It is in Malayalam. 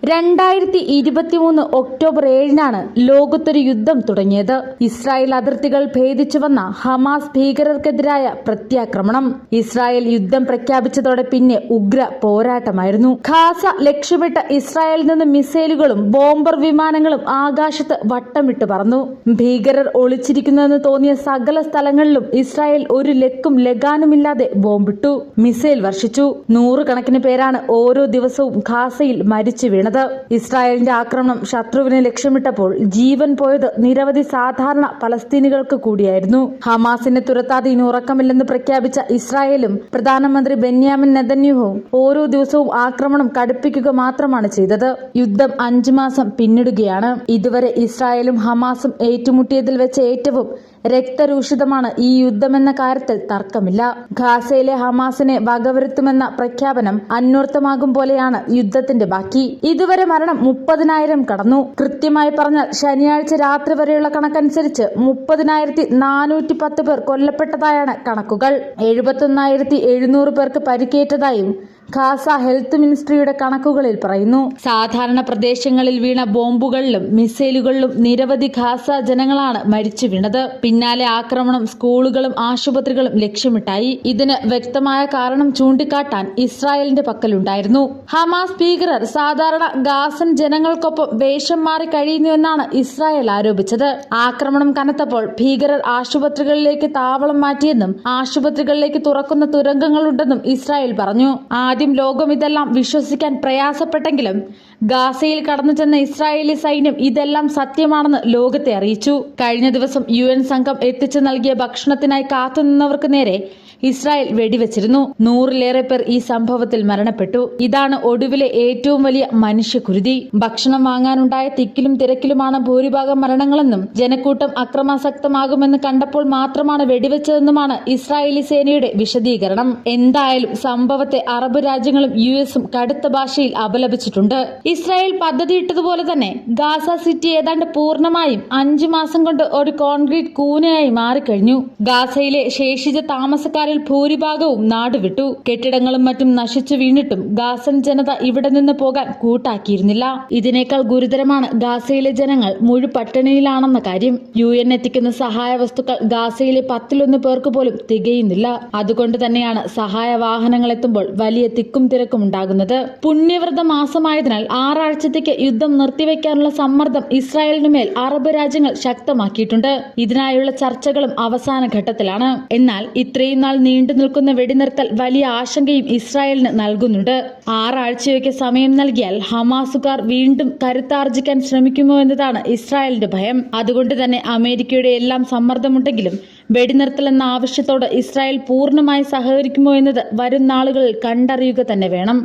2023 ഒക്ടോബർ 7-നാണ് ലോകത്തൊരു യുദ്ധം തുടങ്ങിയത്. ഇസ്രായേൽ അതിർത്തികൾ ഭേദിച്ചു വന്ന ഹമാസ് ഭീകരർക്കെതിരായ പ്രത്യാക്രമണം. ഇസ്രായേൽ യുദ്ധം പ്രഖ്യാപിച്ചതോടെ പിന്നെ ഉഗ്ര പോരാട്ടമായിരുന്നു. ഖാസ ലക്ഷ്യമിട്ട ഇസ്രായേലിൽ നിന്ന് മിസൈലുകളും ബോംബർ വിമാനങ്ങളും ആകാശത്ത് വട്ടമിട്ട് പറന്നു. ഭീകരർ ഒളിച്ചിരിക്കുന്നുവെന്ന് തോന്നിയ സകല സ്ഥലങ്ങളിലും ഇസ്രായേൽ ഒരു ലക്കും ലഗാനുമില്ലാതെ ബോംബിട്ടു, മിസൈൽ വർഷിച്ചു. നൂറുകണക്കിന് പേരാണ് ഓരോ ദിവസവും ഖാസയിൽ മരിച്ചു വീണത്. ഇസ്രായേലിന്റെ ആക്രമണം ശത്രുവിനെ ലക്ഷ്യമിട്ടപ്പോൾ ജീവൻ പോയത് നിരവധി സാധാരണ പലസ്തീനികൾക്ക് കൂടിയായിരുന്നു. ഹമാസിനെ തുരത്താതെ ഇനി ഉറക്കമില്ലെന്ന് പ്രഖ്യാപിച്ച ഇസ്രായേലും പ്രധാനമന്ത്രി ബെന്യാമിൻ നെതന്യാഹുവും ഓരോ ദിവസവും ആക്രമണം കടുപ്പിക്കുക മാത്രമാണ് ചെയ്തത്. യുദ്ധം 5 മാസം പിന്നിടുകയാണ്. ഇതുവരെ ഇസ്രായേലും ഹമാസും ഏറ്റുമുട്ടിയതിൽ വെച്ച് ഏറ്റവും രക്തരൂഷിതമാണ് ഈ യുദ്ധമെന്ന കാര്യത്തിൽ തർക്കമില്ല. ഖാസയിലെ ഹമാസിനെ വകവരുത്തുമെന്ന പ്രഖ്യാപനം അന്വർത്ഥമാകും പോലെയാണ് യുദ്ധത്തിന്റെ ബാക്കി. ഇതുവരെ മരണം 30,000 കടന്നു. കൃത്യമായി പറഞ്ഞാൽ ശനിയാഴ്ച രാത്രി വരെയുള്ള കണക്കനുസരിച്ച് 30,410 പേർ കൊല്ലപ്പെട്ടതായാണ് കണക്കുകൾ. 71,700 പേർക്ക് പരിക്കേറ്റതായും ഖാസ ഹെൽത്ത് മിനിസ്ട്രിയുടെ കണക്കുകളിൽ പറയുന്നു. സാധാരണ പ്രദേശങ്ങളിൽ വീണ ബോംബുകളിലും മിസൈലുകളിലും നിരവധി ഖാസ ജനങ്ങളാണ് മരിച്ചു വീണത്. പിന്നാലെ ആക്രമണം സ്കൂളുകളും ആശുപത്രികളും ലക്ഷ്യമിട്ടായി. ഇതിന് വ്യക്തമായ കാരണം ചൂണ്ടിക്കാട്ടാൻ ഇസ്രായേലിന്റെ പക്കലുണ്ടായിരുന്നു. ഹമാസ് ഭീകരർ സാധാരണ ഗാസൻ ജനങ്ങൾക്കൊപ്പം വേഷം മാറി കഴിയുന്നുവെന്നാണ് ഇസ്രായേൽ ആരോപിച്ചത്. ആക്രമണം കനത്തപ്പോൾ ഭീകരർ ആശുപത്രികളിലേക്ക് താവളം മാറ്റിയെന്നും ആശുപത്രികളിലേക്ക് തുറക്കുന്ന തുരങ്കങ്ങളുണ്ടെന്നും ഇസ്രായേൽ പറഞ്ഞു. ആദ്യം ലോകം ഇതെല്ലാം വിശ്വസിക്കാൻ പ്രയാസപ്പെട്ടെങ്കിലും ഗാസയിൽ കടന്നു ചെന്ന ഇസ്രായേലി സൈന്യം ഇതെല്ലാം സത്യമാണെന്ന് ലോകത്തെ അറിയിച്ചു. കഴിഞ്ഞ ദിവസം UN സംഘം എത്തിച്ചു നൽകിയ ഭക്ഷണത്തിനായി കാത്തുനിന്നവർക്ക് നേരെ ഇസ്രായേൽ വെടിവെച്ചിരുന്നു. 100-ലേറെ പേർ ഈ സംഭവത്തിൽ മരണപ്പെട്ടു. ഇതാണ് ഒടുവിലെ ഏറ്റവും വലിയ മനുഷ്യക്കുരുതി. ഭക്ഷണം വാങ്ങാനുണ്ടായ തിക്കിലും തിരക്കിലുമാണ് ഭൂരിഭാഗം മരണങ്ങളെന്നും ജനക്കൂട്ടം അക്രമാസക്തമാകുമെന്ന് കണ്ടപ്പോൾ മാത്രമാണ് വെടിവെച്ചതെന്നുമാണ് ഇസ്രായേലി സേനയുടെ വിശദീകരണം. എന്തായാലും സംഭവത്തെ അറബ് രാജ്യങ്ങളും US-ഉം കടുത്ത ഭാഷയിൽ അപലപിച്ചിട്ടുണ്ട്. ഇസ്രായേൽ പദ്ധതിയിട്ടതുപോലെ തന്നെ ഗാസ സിറ്റി ഏതാണ്ട് പൂർണ്ണമായും 5 മാസം കൊണ്ട് ഒരു കോൺക്രീറ്റ് കൂനയായി മാറിക്കഴിഞ്ഞു. ഗാസയിലെ ശേഷിച്ച താമസക്കാരിൽ ഭൂരിഭാഗവും നാടുവിട്ടു. കെട്ടിടങ്ങളും മറ്റും നശിച്ചു വീണിട്ടും ഗാസൻ ജനത ഇവിടെ നിന്ന് പോകാൻ കൂട്ടാക്കിയിരുന്നില്ല. ഇതിനേക്കാൾ ഗുരുതരമാണ് ഗാസയിലെ ജനങ്ങൾ മുഴുപട്ടിണിയിലാണെന്ന കാര്യം. UN എത്തിക്കുന്ന സഹായ വസ്തുക്കൾ ഗാസയിലെ 10-1 പേർക്ക് പോലും തികയുന്നില്ല. അതുകൊണ്ട് തന്നെയാണ് സഹായ വാഹനങ്ങൾ എത്തുമ്പോൾ വലിയ തിക്കും തിരക്കും ഉണ്ടാകുന്നത്. പുണ്യവ്രത മാസമായതിനാൽ 6 ആഴ്ചത്തേക്ക് യുദ്ധം നിർത്തിവെക്കാനുള്ള സമ്മർദ്ദം ഇസ്രായേലിനു മേൽ അറബ് രാജ്യങ്ങൾ ശക്തമാക്കിയിട്ടുണ്ട്. ഇതിനായുള്ള ചർച്ചകളും അവസാന ഘട്ടത്തിലാണ്. എന്നാൽ ഇത്രയും നാൾ നീണ്ടു നിൽക്കുന്ന വെടിനിർത്തൽ വലിയ ആശങ്കയും ഇസ്രായേലിന് നൽകുന്നുണ്ട്. 6 ആഴ്ചയൊക്കെ സമയം നൽകിയാൽ ഹമാസുകാർ വീണ്ടും കരുത്താർജിക്കാൻ ശ്രമിക്കുമോ എന്നതാണ് ഇസ്രായേലിന്റെ ഭയം. അതുകൊണ്ട് തന്നെ അമേരിക്കയുടെ എല്ലാം സമ്മർദ്ദമുണ്ടെങ്കിലും വെടിനിർത്തൽ എന്ന ആവശ്യത്തോട് ഇസ്രായേൽ പൂർണ്ണമായി സഹകരിക്കുമോ എന്നത് വരും നാളുകളിൽ കണ്ടറിയുക തന്നെ വേണം.